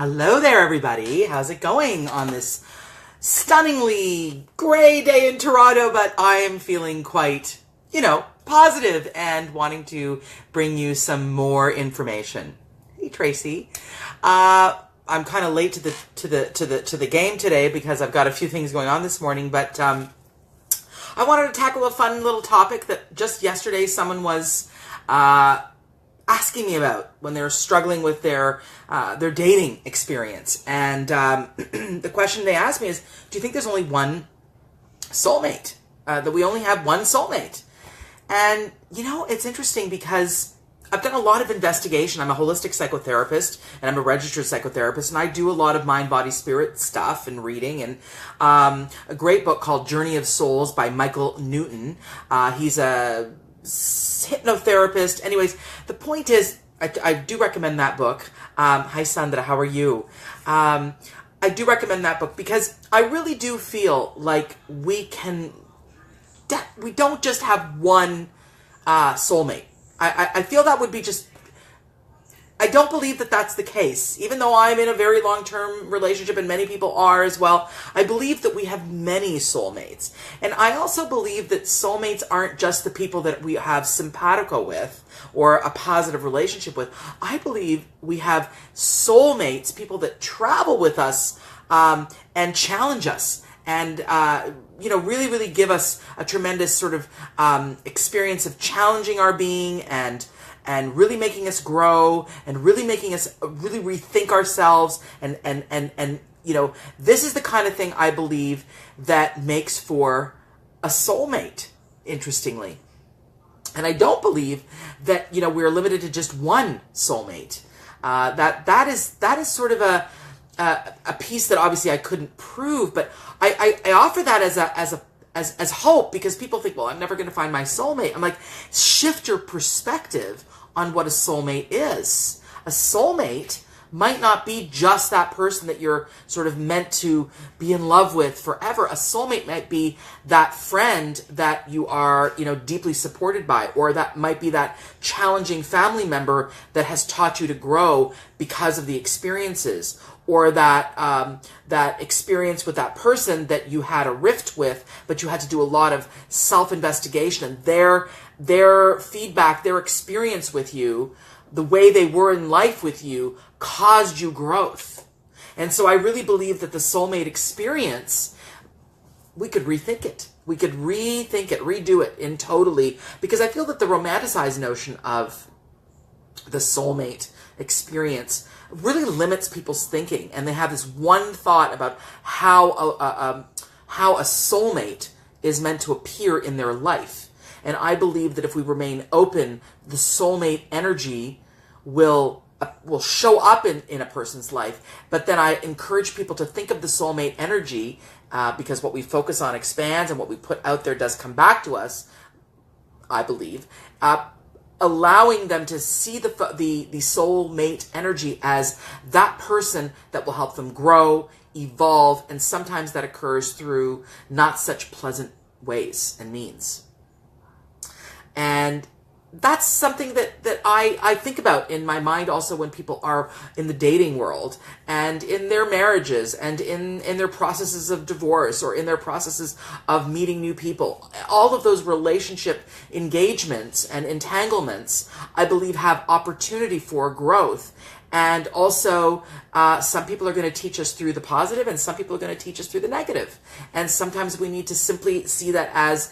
Hello there, everybody. How's it going on this stunningly gray day in Toronto? But I am feeling quite, positive and wanting to bring you some more information. Hey, Tracy. I'm kind of late to the game today because I've got a few things going on this morning. But I wanted to tackle a fun little topic that just yesterday someone was asking me about when they're struggling with their dating experience. And the question they asked me is, do you think there's only one soulmate? That we only have one soulmate? And, it's interesting because I've done a lot of investigation. I'm a holistic psychotherapist and I'm a registered psychotherapist, and I do a lot of mind, body, spirit stuff and reading. And a great book called Journey of Souls by Michael Newton. He's a hypnotherapist. Anyways, the point is, I do recommend that book. Hi, Sandra, how are you? I do recommend that book because I really do feel like we don't just have one soulmate. I feel that would be just, I don't believe that that's the case. Even though I'm in a very long-term relationship and many people are as well, I believe that we have many soulmates. And I also believe that soulmates aren't just the people that we have simpatico with or a positive relationship with. I believe we have soulmates, people that travel with us and challenge us and really, really give us a tremendous sort of experience of challenging our being and really making us grow and really making us really rethink ourselves. And this is the kind of thing I believe that makes for a soulmate, interestingly. And I don't believe that, we're limited to just one soulmate. That is sort of a piece that obviously I couldn't prove, but I offer that as hope, because people think, well, I'm never going to find my soulmate. I'm like, shift your perspective on what a soulmate is. A soulmate might not be just that person that you're sort of meant to be in love with forever. A soulmate might be that friend that you are, deeply supported by, or that might be that challenging family member that has taught you to grow because of the experiences, or that experience with that person that you had a rift with, but you had to do a lot of self-investigation, and their feedback, their experience with you, the way they were in life with you, caused you growth. And so I really believe that the soulmate experience, we could rethink it. We could rethink it, redo it in totally, because I feel that the romanticized notion of the soulmate experience really limits people's thinking, and they have this one thought about how a soulmate is meant to appear in their life. And I believe that if we remain open, the soulmate energy will show up in a person's life. But then I encourage people to think of the soulmate energy, because what we focus on expands, and what we put out there does come back to us, I believe. Allowing them to see the soulmate energy as that person that will help them grow, evolve, and sometimes that occurs through not such pleasant ways and means. And that's something that I think about in my mind also when people are in the dating world and in their marriages and in their processes of divorce or in their processes of meeting new people. All of those relationship engagements and entanglements, I believe, have opportunity for growth. And also, some people are going to teach us through the positive, and some people are going to teach us through the negative. And sometimes we need to simply see that as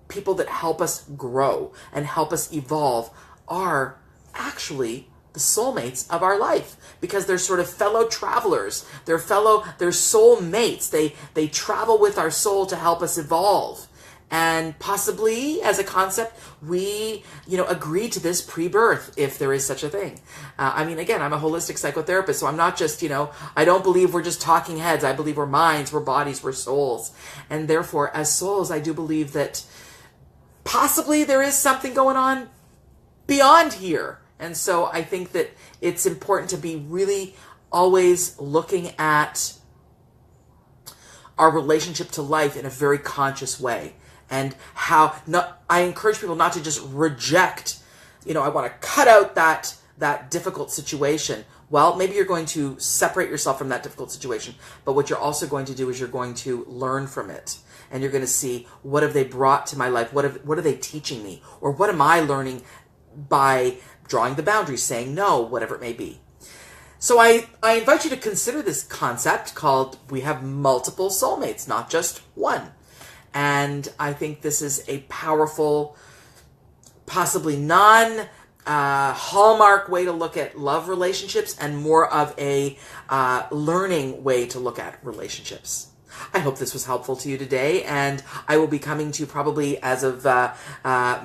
people that help us grow and help us evolve are actually the soulmates of our life, because they're sort of fellow travelers. They're soulmates. They travel with our soul to help us evolve. And possibly, as a concept, we, agree to this pre-birth, if there is such a thing. Again, I'm a holistic psychotherapist, so I'm not just, I don't believe we're just talking heads. I believe we're minds, we're bodies, we're souls. And therefore, as souls, I do believe that possibly there is something going on beyond here. And so I think that it's important to be really always looking at our relationship to life in a very conscious way. And I encourage people not to just reject, I want to cut out that difficult situation. Well, maybe you're going to separate yourself from that difficult situation, but what you're also going to do is you're going to learn from it. And you're going to see, what have they brought to my life? What are they teaching me? Or what am I learning by drawing the boundaries, saying no, whatever it may be. So I invite you to consider this concept called, we have multiple soulmates, not just one. And I think this is a powerful, possibly non-hallmark way to look at love relationships, and more of a learning way to look at relationships. I hope this was helpful to you today, and I will be coming to you probably as of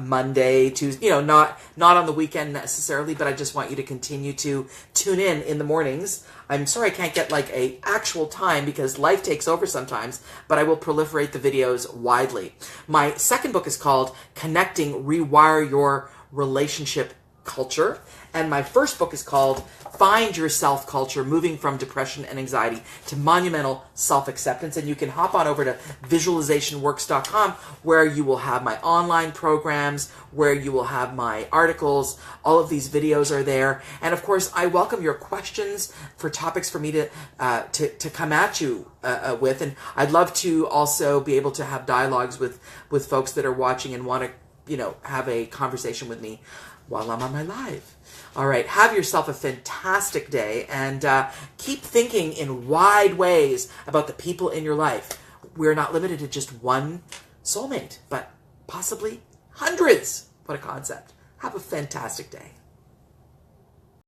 Monday, Tuesday, not on the weekend necessarily, but I just want you to continue to tune in the mornings. I'm sorry I can't get like a actual time because life takes over sometimes, but I will proliferate the videos widely. My second book is called Connecting, Rewire Your Relationship Culture. And my first book is called Find Your Self Culture, Moving from Depression and Anxiety to Monumental Self-Acceptance. And you can hop on over to visualizationworks.com, where you will have my online programs, where you will have my articles. All of these videos are there. And of course, I welcome your questions for topics for me to come at you with. And I'd love to also be able to have dialogues with folks that are watching and want to, have a conversation with me while I'm on my live. All right, have yourself a fantastic day, and keep thinking in wide ways about the people in your life. We're not limited to just one soulmate, but possibly hundreds. What a concept. Have a fantastic day.